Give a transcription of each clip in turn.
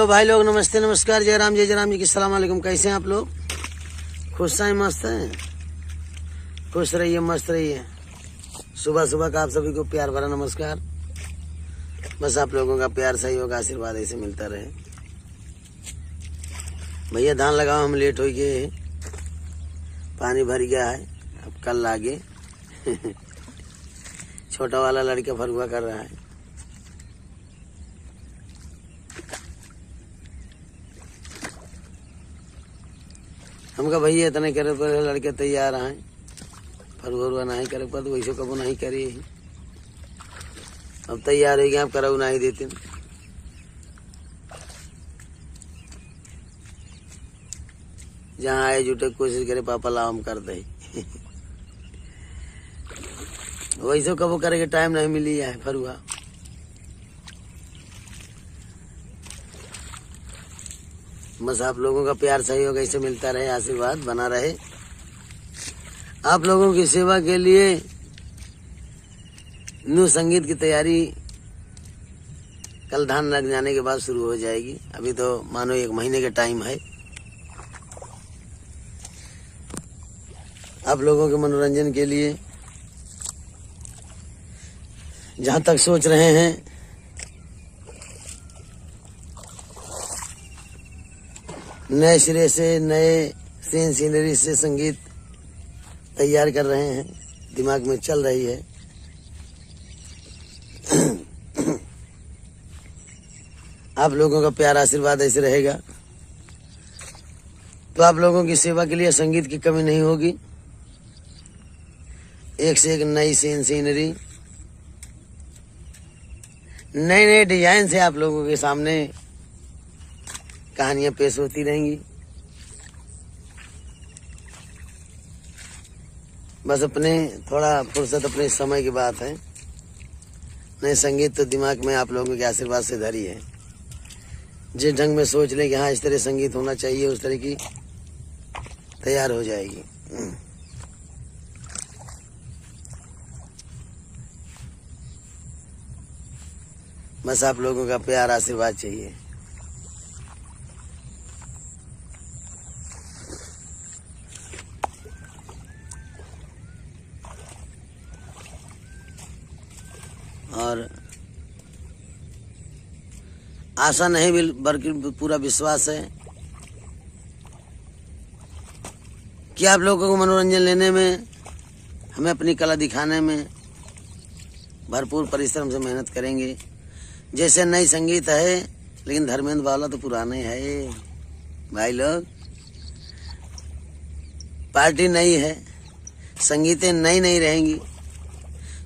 Hello भाई लोग, नमस्ते नमस्कार, जय राम जी की सलाम अलैकुम। कैसे हैं आप लोग? खुश हैं, मस्त हैं? खुश रहिए, मस्त रहिए। सुबह सुबह का आप सभी को प्यार भरा नमस्कार। बस आप लोगों का प्यार, सहयोग, आशीर्वाद ऐसे मिलता रहे। भैया धान लगाओ, हम लेट हो गए, पानी भर गया है, अब कल लागे। छोटा वाला लड़का फरुआ कर रहा है। हमका भैया इतने करे पर लड़के तैयार हैं, फरुआ नहीं करे पर तो वैसे कबो नहीं करी। अब तैयार हो गया, आप कराऊ नहीं देते। जहाँ आए जुटे कोशिश करे पापा लाओ हम कर दे। वैसे कबो करे के टाइम नहीं मिली है फरुआ। बस आप लोगों का प्यार सहयोग ऐसे मिलता रहे, आशीर्वाद बना रहे। आप लोगों की सेवा के लिए न्यू संगीत की तैयारी कल धान लग जाने के बाद शुरू हो जाएगी। अभी तो मानो 1 महीने का टाइम है। आप लोगों के मनोरंजन के लिए जहां तक सोच रहे हैं, नए सिरे से, नए सीन सीनरी से संगीत तैयार कर रहे हैं, दिमाग में चल रही है। आप लोगों का प्यार आशीर्वाद ऐसे रहेगा तो आप लोगों की सेवा के लिए संगीत की कमी नहीं होगी। एक से एक नई सीन सीनरी, नए नए डिजाइन से आप लोगों के सामने कहानियां पेश होती रहेंगी। बस अपने थोड़ा फुर्सत, अपने समय की बात है। नए संगीत तो दिमाग में आप लोगों के आशीर्वाद से धरी है। जिस ढंग में सोच लें कि हाँ इस तरह संगीत होना चाहिए, उस तरह की तैयार हो जाएगी। बस आप लोगों का प्यार आशीर्वाद चाहिए। और आशा नहीं बल्कि पूरा विश्वास है कि आप लोगों को मनोरंजन लेने में, हमें अपनी कला दिखाने में भरपूर परिश्रम से मेहनत करेंगे। जैसे नई संगीत है, लेकिन धर्मेंद्र वाला तो पुराना ही है भाई लोग। पार्टी नई है, संगीतें नई नई रहेंगी,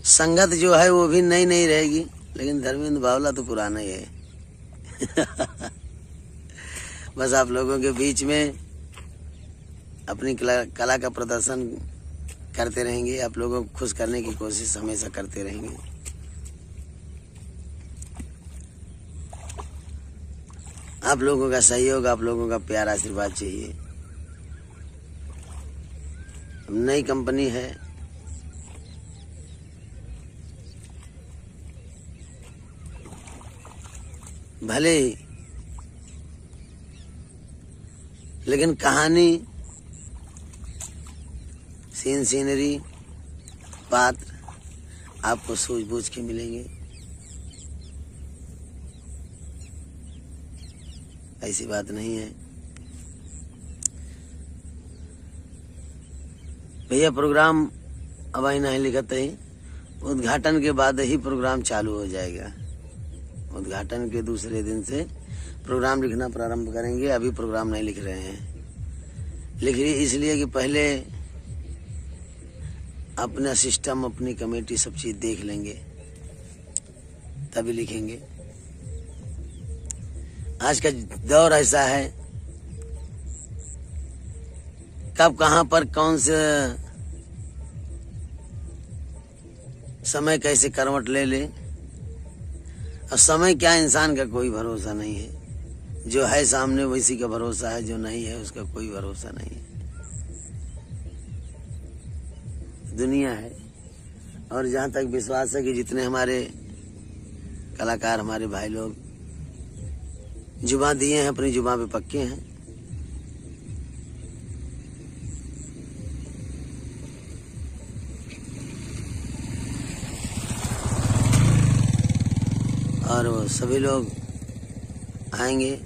संगत जो है वो भी नई नई रहेगी, लेकिन धर्मेंद्र बावला तो पुराना ही है। बस आप लोगों के बीच में अपनी कला का प्रदर्शन करते रहेंगे। आप लोगों को खुश करने की कोशिश हमेशा करते रहेंगे। आप लोगों का सहयोग, आप लोगों का प्यार, आशीर्वाद चाहिए। नई कंपनी है, भले ही, लेकिन कहानी, सीन सीनरी, पात्र आपको सूझबूझ के मिलेंगे। ऐसी बात नहीं है भैया। प्रोग्राम अब ही नहीं लिखते ही, उद्घाटन के बाद ही प्रोग्राम चालू हो जाएगा। उद्घाटन के दूसरे दिन से प्रोग्राम लिखना प्रारंभ करेंगे। अभी प्रोग्राम नहीं लिख रहे हैं। लिख रही इसलिए कि पहले अपना सिस्टम, अपनी कमेटी, सब चीज देख लेंगे, तभी लिखेंगे। आज का दौर ऐसा है, कब कहां पर कौन से समय कैसे करवट ले ले। और समय क्या, इंसान का कोई भरोसा नहीं है। जो है सामने वैसी का भरोसा है, जो नहीं है उसका कोई भरोसा नहीं है। दुनिया है। और जहाँ तक विश्वास है कि जितने हमारे कलाकार, हमारे भाई लोग जुबान दिए हैं, अपनी जुबान पे पक्के हैं। और वो सभी लोग आएंगे,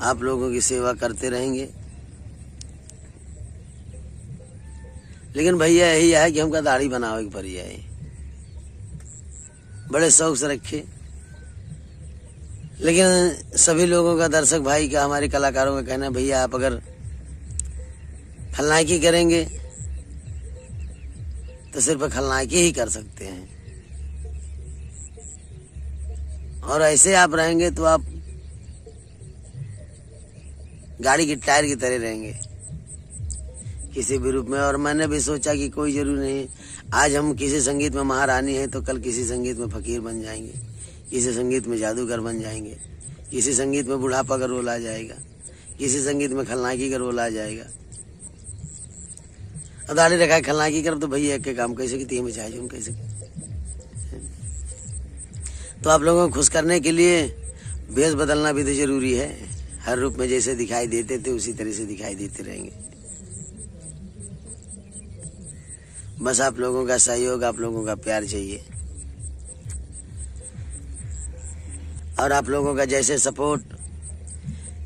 आप लोगों की सेवा करते रहेंगे। लेकिन भैया यही है कि हमका दाढ़ी बनावे की पड़ी है, बड़े शौक से रखे। लेकिन सभी लोगों का, दर्शक भाई का, हमारे कलाकारों का कहना है भैया आप अगर खलनायकी करेंगे तो सिर्फ खलनायकी ही कर सकते हैं, और ऐसे आप रहेंगे तो आप गाड़ी के टायर की तरह रहेंगे किसी भी रूप में। और मैंने भी सोचा कि कोई जरूरी नहीं, आज हम किसी संगीत में महारानी हैं तो कल किसी संगीत में फकीर बन जाएंगे, किसी संगीत में जादूगर बन जाएंगे, किसी संगीत में बुढ़ापा का रोल आ जाएगा, किसी संगीत में खलनायकी का रोल आ जाएगा। और दाढ़ी रखा है खलनायकी कर तो भैया एक के काम कैसे की तीन में चाहे जो कैसे। तो आप लोगों को खुश करने के लिए भेष बदलना भी तो जरूरी है। हर रूप में जैसे दिखाई देते थे उसी तरह से दिखाई देते रहेंगे। बस आप लोगों का सहयोग, आप लोगों का प्यार चाहिए, और आप लोगों का जैसे सपोर्ट,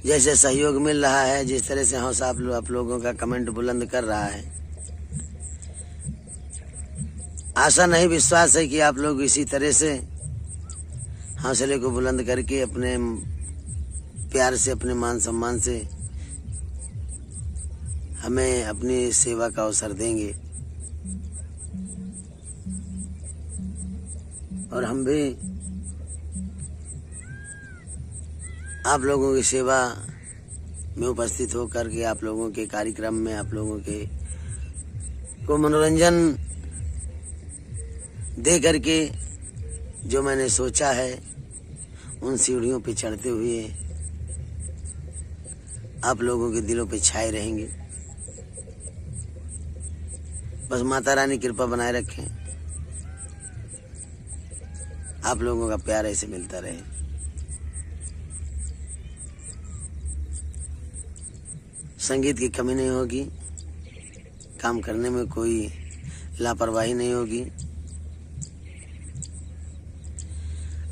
जैसे सहयोग मिल रहा है, जिस तरह से हौसला आप लोगों का कमेंट बुलंद कर रहा है, आशा नहीं विश्वास है कि आप लोग इसी तरह से हौसले को बुलंद करके अपने प्यार से, अपने मान सम्मान से हमें अपनी सेवा का अवसर देंगे। और हम भी आप लोगों की सेवा में उपस्थित होकर के आप लोगों के कार्यक्रम में, आप लोगों के को मनोरंजन दे करके जो मैंने सोचा है उन सीढ़ियों पे चढ़ते हुए आप लोगों के दिलों पे छाए रहेंगे। बस माता रानी कृपा बनाए रखें, आप लोगों का प्यार ऐसे मिलता रहे। संगीत की कमी नहीं होगी, काम करने में कोई लापरवाही नहीं होगी।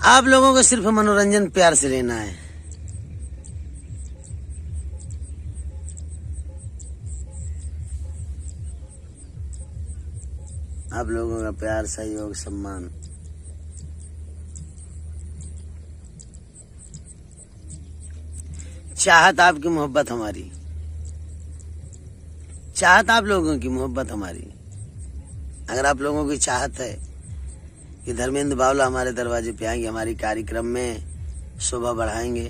आप लोगों को सिर्फ मनोरंजन प्यार से लेना है। आप लोगों का प्यार, सहयोग, सम्मान, चाहत, आपकी मोहब्बत हमारी, चाहत आप लोगों की, मोहब्बत हमारी। अगर आप लोगों की चाहत है कि धर्मेंद्र बावला हमारे दरवाजे पे आएंगे, हमारी कार्यक्रम में शोभा बढ़ाएंगे,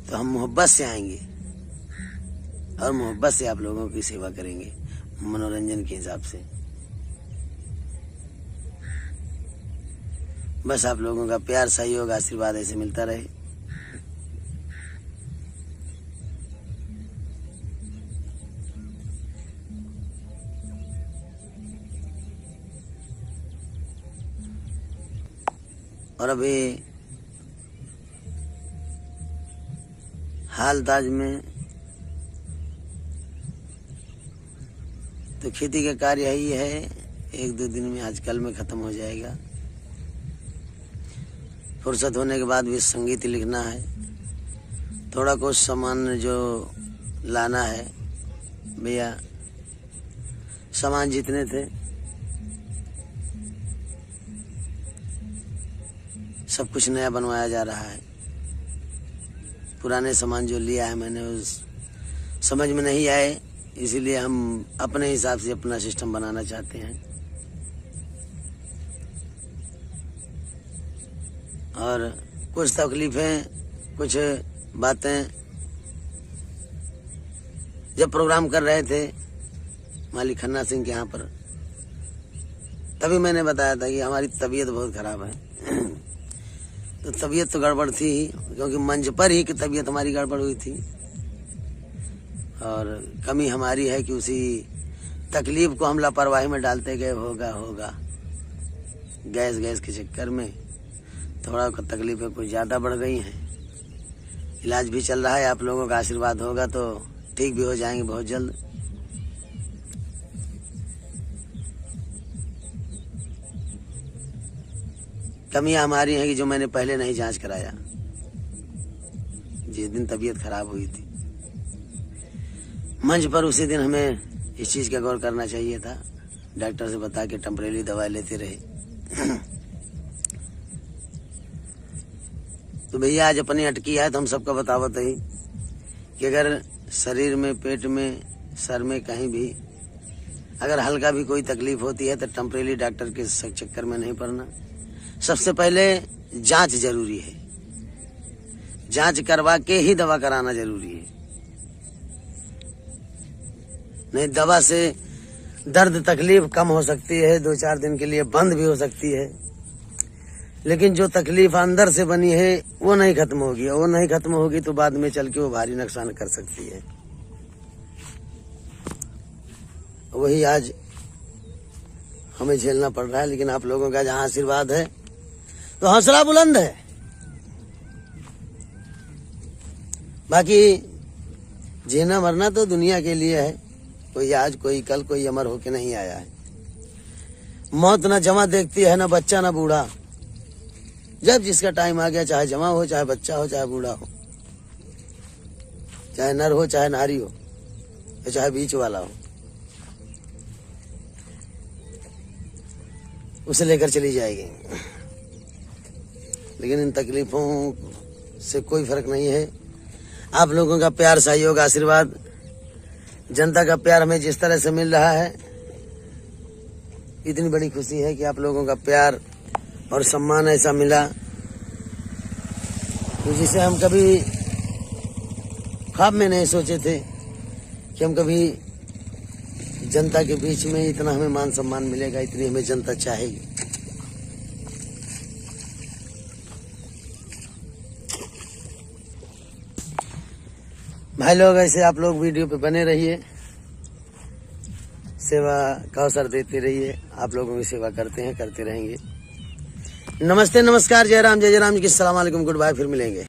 तो हम मोहब्बत से आएंगे और मोहब्बत से आप लोगों की सेवा करेंगे मनोरंजन के हिसाब से। बस आप लोगों का प्यार, सहयोग, आशीर्वाद ऐसे मिलता रहे। और अभी हाल ताज में तो खेती का कार्य ही है, 1-2 दिन में, आजकल में खत्म हो जाएगा। फुर्सत होने के बाद भी संगीत लिखना है, थोड़ा कुछ सामान जो लाना है भैया, सामान जितने थे सब कुछ नया बनवाया जा रहा है। पुराने सामान जो लिया है मैंने उस समझ में नहीं आए, इसीलिए हम अपने हिसाब से अपना सिस्टम बनाना चाहते हैं। और कुछ तकलीफें, कुछ बातें जब प्रोग्राम कर रहे थे मालिक खन्ना सिंह के यहाँ पर, तभी मैंने बताया था कि हमारी तबीयत बहुत खराब है। तो तबीयत तो गड़बड़ थी ही, क्योंकि मंच पर ही कि तबीयत हमारी गड़बड़ हुई थी। और कमी हमारी है कि उसी तकलीफ को हम लापरवाही में डालते गए, होगा गैस के चक्कर में थोड़ा तकलीफें कुछ ज़्यादा बढ़ गई हैं। इलाज भी चल रहा है, आप लोगों का आशीर्वाद होगा तो ठीक भी हो जाएंगे बहुत जल्द। कमियां हमारी हैं कि जो मैंने पहले नहीं जांच कराया। जिस दिन तबीयत खराब हुई थी मंच पर, उसी दिन हमें इस चीज का गौर करना चाहिए था। डॉक्टर से बता के टेम्परेरी दवाई लेते रहे। तो भैया आज अपनी अटकी है तो हम सबको बतावत ही कि अगर शरीर में, पेट में, सर में कहीं भी अगर हल्का भी कोई तकलीफ होती है तो टेम्परेरी डॉक्टर के चक्कर में नहीं पड़ना। सबसे पहले जांच जरूरी है, जांच करवा के ही दवा कराना जरूरी है। नहीं, दवा से दर्द तकलीफ कम हो सकती है, 2-4 दिन के लिए बंद भी हो सकती है, लेकिन जो तकलीफ अंदर से बनी है वो नहीं खत्म होगी। वो नहीं खत्म होगी तो बाद में चल के वो भारी नुकसान कर सकती है। वही आज हमें झेलना पड़ रहा है, लेकिन आप लोगों का जहां आशीर्वाद है तो हौसला बुलंद है। बाकी जीना मरना तो दुनिया के लिए है, कोई आज कोई कल, कोई अमर होके नहीं आया है। मौत ना जमा देखती है, ना बच्चा ना बूढ़ा। जब जिसका टाइम आ गया, चाहे जमा हो, चाहे बच्चा हो, चाहे बूढ़ा हो, चाहे नर हो, चाहे नारी हो, चाहे बीच वाला हो, उसे लेकर चली जाएगी। लेकिन इन तकलीफों से कोई फर्क नहीं है। आप लोगों का प्यार, सहयोग, आशीर्वाद, जनता का प्यार हमें जिस तरह से मिल रहा है, इतनी बड़ी खुशी है कि आप लोगों का प्यार और सम्मान ऐसा मिला जिसे हम कभी ख्वाब में नहीं सोचे थे कि हम कभी जनता के बीच में इतना हमें मान सम्मान मिलेगा, इतनी हमें जनता चाहेगी। भाई लोग, ऐसे आप लोग वीडियो पे बने रहिए, सेवा का अवसर देते रहिए। आप लोगों की सेवा करते हैं, करते रहेंगे। नमस्ते, नमस्कार, जय राम जी की। अस्सलाम वालेकुम, गुड बाय, फिर मिलेंगे।